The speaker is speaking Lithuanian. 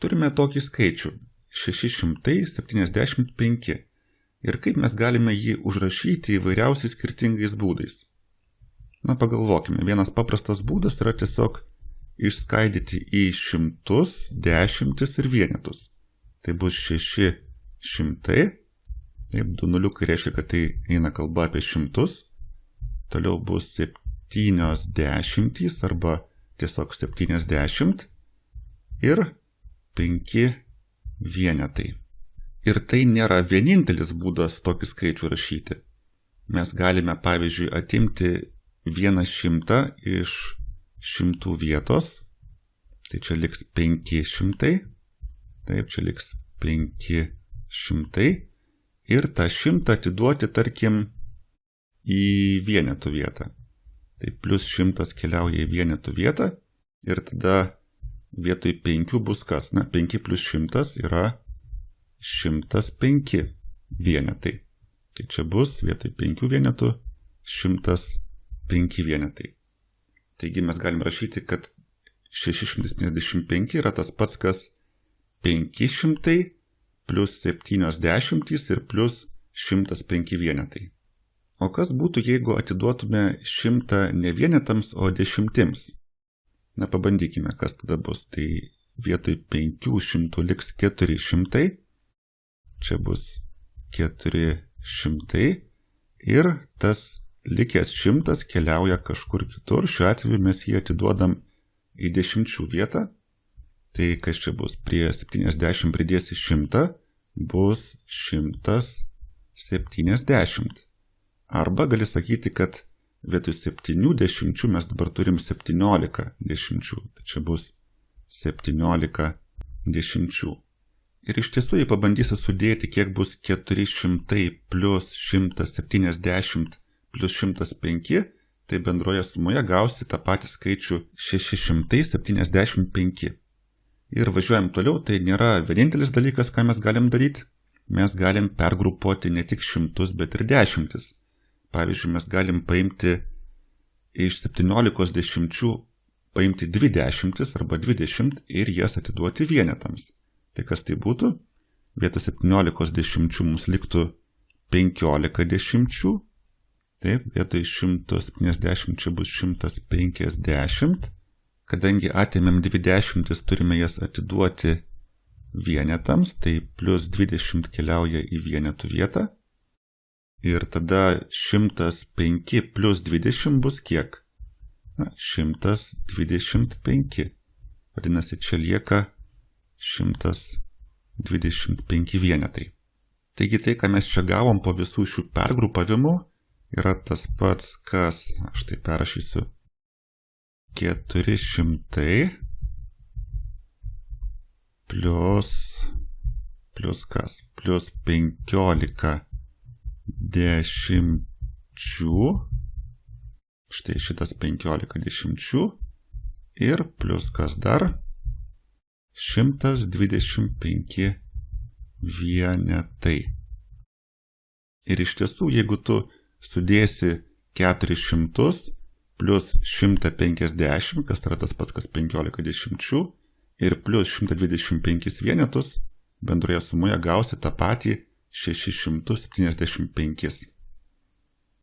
turime tokį skaičių 675 ir kaip mes galime jį užrašyti įvairiausiais skirtingais būdais. Na, pagalvokime, vienas paprastas būdas yra tiesiog išskaidyti į šimtus, dešimtis ir vienetus. Tai bus 600, taip, 2 nuliukai reiškia, kad tai eina kalba apie šimtus, toliau bus 70 arba tiesiog 70 ir 5 vienetai. Ir tai nėra vienintelis būdas tokį skaičių rašyti. Mes galime, pavyzdžiui, atimti 100 iš šimtų vietos, tai čia liks 500, taip, čia liks 500 ir tą 100 atiduoti, tarkim, į vienetų vietą. Tai plus 100 keliauja į vienetų vietą ir tada vietoj 5 bus kas? Na, 5 plus 100 yra 105 vienetai. Tai čia bus vietoj 5 vienetų 105 vienetai. Taigi mes galim rašyti, kad 675 yra tas pats, kas 500 plus 70 ir plus 105 vienetai. O kas būtų, jeigu atiduotume 100 ne vienetams, o dešimtims? Na, pabandykime, kas tada bus. Tai vietoj 500 liks 400, čia bus 400 ir tas likęs 100 keliauja kažkur kitur. Šiuo atveju mes jį atiduodam į dešimčių vietą. Tai kas čia bus? Prie 70 pridėsi 100, bus 170. Arba gali sakyti, kad vietoj 7 dešimčių mes dabar turim 17 dešimčių. Tai čia bus 17 dešimčių. Ir iš tiesų, jei pabandysi sudėti, kiek bus 400 plus 170 plus 105, tai bendroje sumoje gausi tą patį skaičių 675. Ir važiuojam toliau, tai nėra vienintelis dalykas, ką mes galim daryti. Mes galim pergrupuoti ne tik šimtus, bet ir dešimtis. Pavyzdžiui, mes galim paimti iš 17 dešimčių, paimti 2 dešimtis arba 20 ir jas atiduoti vienetams. Tai kas tai būtų? Vietoj 17 dešimčių mums liktų 15 dešimčių. Taip, vietoj 170 čia bus 150. Kadangi atėmėm 2 dešimtis, turime jas atiduoti vienetams, tai plus 20 keliauja į vienetų vietą. Ir tada 105 plus 20 bus kiek? Na, 125. Vadinasi, čia lieka 125 vienetai. Taigi tai, ką mes čia gavom po visų šių pergrupavimų, yra tas pats, kas, aš tai perrašysiu, 400 plus kas? Plus 15 dešimčių, štai šitas 15 dešimčių ir plus kas dar? 125 vienetai. Ir iš tiesų, jeigu tu sudėsi 400 plus 150, kas yra tas pats, kas 15 dešimčių, ir plus 125 vienetus, bendroje sumoje gausi tą patį 675.